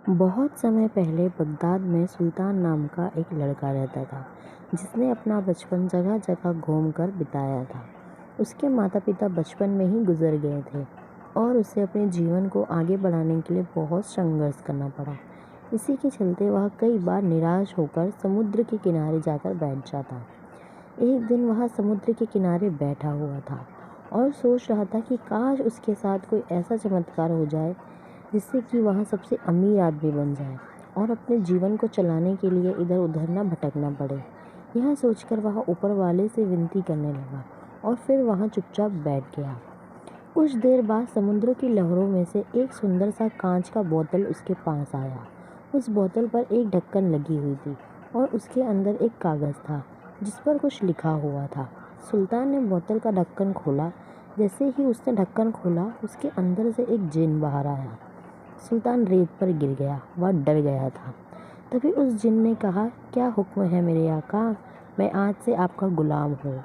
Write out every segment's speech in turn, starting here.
बहुत समय पहले बगदाद में सुल्तान नाम का एक लड़का रहता था, जिसने अपना बचपन जगह जगह घूमकर बिताया था। उसके माता पिता बचपन में ही गुजर गए थे और उसे अपने जीवन को आगे बढ़ाने के लिए बहुत संघर्ष करना पड़ा। इसी के चलते वह कई बार निराश होकर समुद्र के किनारे जाकर बैठ जाता। एक दिन वह समुद्र के किनारे बैठा हुआ था और सोच रहा था कि काश उसके साथ कोई ऐसा चमत्कार हो जाए जिससे कि वह सबसे अमीर आदमी बन जाए और अपने जीवन को चलाने के लिए इधर उधर न भटकना पड़े। यह सोचकर वह ऊपर वाले से विनती करने लगा और फिर वहाँ चुपचाप बैठ गया। कुछ देर बाद समुद्र की लहरों में से एक सुंदर सा कांच का बोतल उसके पास आया। उस बोतल पर एक ढक्कन लगी हुई थी और उसके अंदर एक कागज़ था जिस पर कुछ लिखा हुआ था। सुल्तान ने बोतल का ढक्कन खोला। जैसे ही उसने ढक्कन खोला, उसके अंदर से एक जिन बाहर आया। सुल्तान रेत पर गिर गया। वह डर गया था। तभी उस जिन ने कहा, क्या हुक्म है मेरे आका? मैं आज से आपका गुलाम हूँ।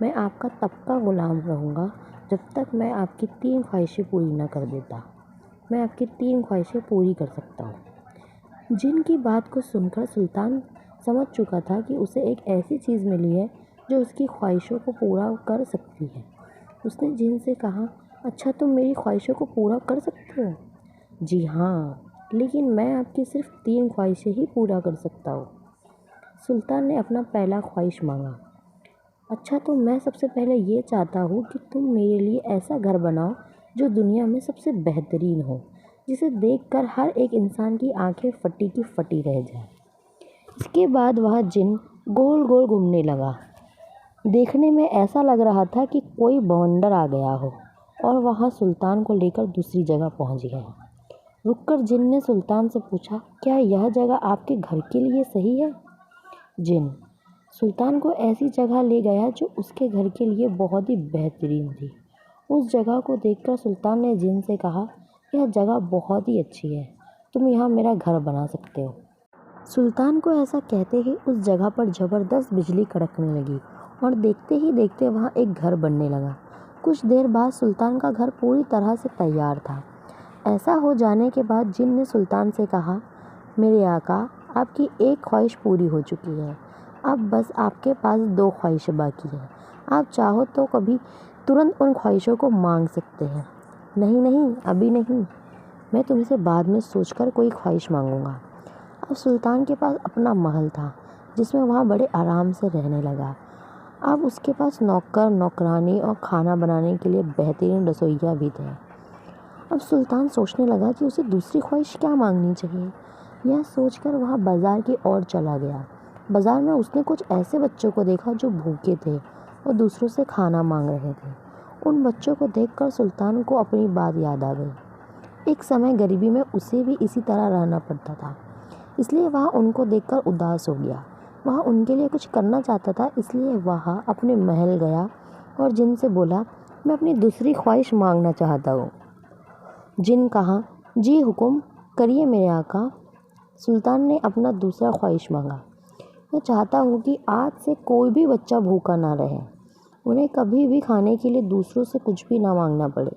मैं आपका तब का गुलाम रहूँगा जब तक मैं आपकी 3 ख्वाहिशें पूरी न कर देता। मैं आपकी 3 ख्वाहिशें पूरी कर सकता हूँ। जिन की बात को सुनकर सुल्तान समझ चुका था कि उसे एक ऐसी चीज़ मिली है जो उसकी ख्वाहिशों को पूरा कर सकती है। उसने जिन से कहा, अच्छा तुम मेरी ख्वाहिशों को पूरा कर सकते हो? जी हाँ, लेकिन मैं आपकी सिर्फ 3 ख्वाहिशें ही पूरा कर सकता हूँ। सुल्तान ने अपना पहला ख्वाहिश मांगा। अच्छा तो मैं सबसे पहले ये चाहता हूँ कि तुम मेरे लिए ऐसा घर बनाओ जो दुनिया में सबसे बेहतरीन हो, जिसे देखकर हर एक इंसान की आंखें फटी की फटी रह जाए। इसके बाद वह जिन गोल गोल घूमने लगा। देखने में ऐसा लग रहा था कि कोई बवंडर आ गया हो और वह सुल्तान को लेकर दूसरी जगह पहुँच गया। रुककर जिन ने सुल्तान से पूछा, क्या यह जगह आपके घर के लिए सही है? जिन सुल्तान को ऐसी जगह ले गया जो उसके घर के लिए बहुत ही बेहतरीन थी। उस जगह को देखकर सुल्तान ने जिन से कहा, यह जगह बहुत ही अच्छी है, तुम यहाँ मेरा घर बना सकते हो। सुल्तान को ऐसा कहते ही उस जगह पर ज़बरदस्त बिजली कड़कने लगी और देखते ही देखते वहाँ एक घर बनने लगा। कुछ देर बाद सुल्तान का घर पूरी तरह से तैयार था। ऐसा हो जाने के बाद जिन ने सुल्तान से कहा, मेरे आका, आपकी एक ख्वाहिश पूरी हो चुकी है। अब बस आपके पास 2 ख्वाहिशें बाकी हैं। आप चाहो तो कभी तुरंत उन ख्वाहिशों को मांग सकते हैं। नहीं नहीं, अभी नहीं, मैं तुमसे बाद में सोचकर कोई ख्वाहिश मांगूंगा। अब सुल्तान के पास अपना महल था जिसमें वहाँ बड़े आराम से रहने लगा। अब उसके पास नौकर नौकरानी और खाना बनाने के लिए बेहतरीन रसोइया भी थे। अब सुल्तान सोचने लगा कि उसे दूसरी ख्वाहिश क्या मांगनी चाहिए। यह सोचकर वह बाज़ार की ओर चला गया। बाज़ार में उसने कुछ ऐसे बच्चों को देखा जो भूखे थे और दूसरों से खाना मांग रहे थे। उन बच्चों को देखकर सुल्तान को अपनी बात याद आ गई। एक समय गरीबी में उसे भी इसी तरह रहना पड़ता था, इसलिए वह उनको देखकर उदास हो गया। वह उनके लिए कुछ करना चाहता था, इसलिए वह अपने महल गया और जिन से बोला, मैं अपनी दूसरी ख्वाहिश मांगना चाहता हूँ। जिन कहा, जी हुक्म करिए मेरे आका। सुल्तान ने अपना दूसरा ख्वाहिश मांगा। मैं चाहता हूँ कि आज से कोई भी बच्चा भूखा ना रहे, उन्हें कभी भी खाने के लिए दूसरों से कुछ भी ना मांगना पड़े।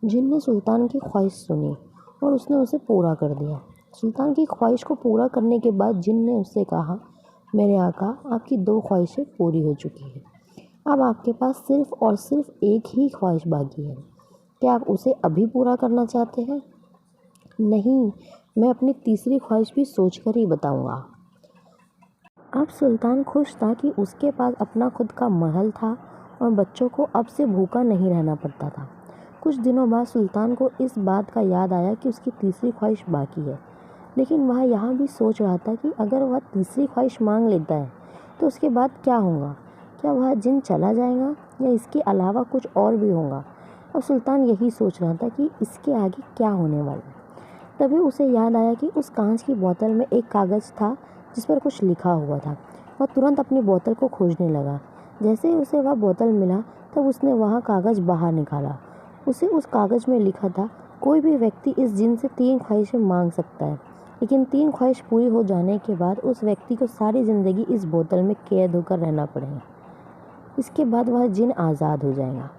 जिन ने सुल्तान की ख्वाहिश सुनी और उसने उसे पूरा कर दिया। सुल्तान की ख्वाहिश को पूरा करने के बाद जिन ने उससे कहा, मेरे आका, आपकी 2 ख्वाहिशें पूरी हो चुकी हैं। अब आपके पास सिर्फ और सिर्फ एक ही ख्वाहिश बाकी है। क्या आप उसे अभी पूरा करना चाहते हैं? नहीं, मैं अपनी तीसरी ख्वाहिश भी सोचकर ही बताऊंगा। अब सुल्तान खुश था कि उसके पास अपना खुद का महल था और बच्चों को अब से भूखा नहीं रहना पड़ता था। कुछ दिनों बाद सुल्तान को इस बात का याद आया कि उसकी तीसरी ख्वाहिश बाकी है, लेकिन वह यह भी सोच रहा था कि अगर वह तीसरी ख्वाहिश मांग लेता है तो उसके बाद क्या होगा? क्या वह जिन चला जाएगा या इसके अलावा कुछ और भी होगा? अब सुल्तान यही सोच रहा था कि इसके आगे क्या होने वाला है। तभी उसे याद आया कि उस कांच की बोतल में एक कागज़ था जिस पर कुछ लिखा हुआ था। वह तुरंत अपनी बोतल को खोजने लगा। जैसे ही उसे वह बोतल मिला तब उसने वह कागज़ बाहर निकाला। उसे उस कागज़ में लिखा था, कोई भी व्यक्ति इस जिन से 3 ख्वाहिशें मांग सकता है, लेकिन 3 ख्वाहिश पूरी हो जाने के बाद उस व्यक्ति को सारी ज़िंदगी इस बोतल में कैद होकर रहना पड़ेगा। इसके बाद वह जिन आज़ाद हो जाएगा।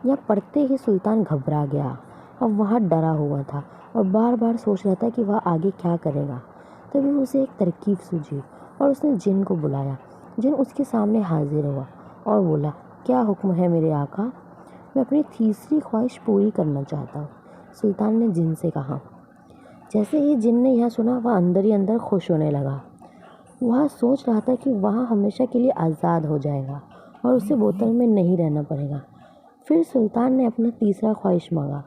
यह पढ़ते ही सुल्तान घबरा गया। अब वह डरा हुआ था और बार बार सोच रहा था कि वह आगे क्या करेगा। तभी उसे एक तरकीब सूझी और उसने जिन को बुलाया। जिन उसके सामने हाजिर हुआ और बोला, क्या हुक्म है मेरे आका? मैं अपनी तीसरी ख्वाहिश पूरी करना चाहता हूँ, सुल्तान ने जिन से कहा। जैसे ही जिन ने यह सुना वह अंदर ही अंदर खुश होने लगा। वह सोच रहा था कि वह हमेशा के लिए आज़ाद हो जाएगा और उसे बोतल में नहीं रहना पड़ेगा। फिर सुल्तान ने अपना तीसरा ख्वाहिश मांगा।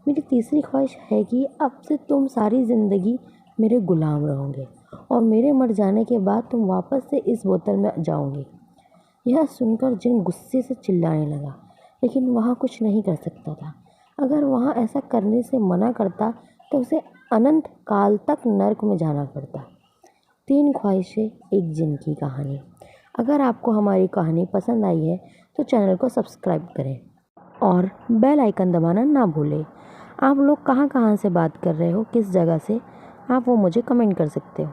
मेरी तीसरी ख्वाहिश है कि अब से तुम सारी ज़िंदगी मेरे गुलाम रहोगे और मेरे मर जाने के बाद तुम वापस से इस बोतल में जाओगे। यह सुनकर जिन गुस्से से चिल्लाने लगा, लेकिन वह कुछ नहीं कर सकता था। अगर वह ऐसा करने से मना करता तो उसे अनंत काल तक नर्क में जाना पड़ता। 3 ख्वाहिशें एक जिन की कहानी। अगर आपको हमारी कहानी पसंद आई है तो चैनल को सब्सक्राइब करें और बेल आइकन दबाना ना भूलें। आप लोग कहाँ कहाँ से बात कर रहे हो, किस जगह से, आप वो मुझे कमेंट कर सकते हो।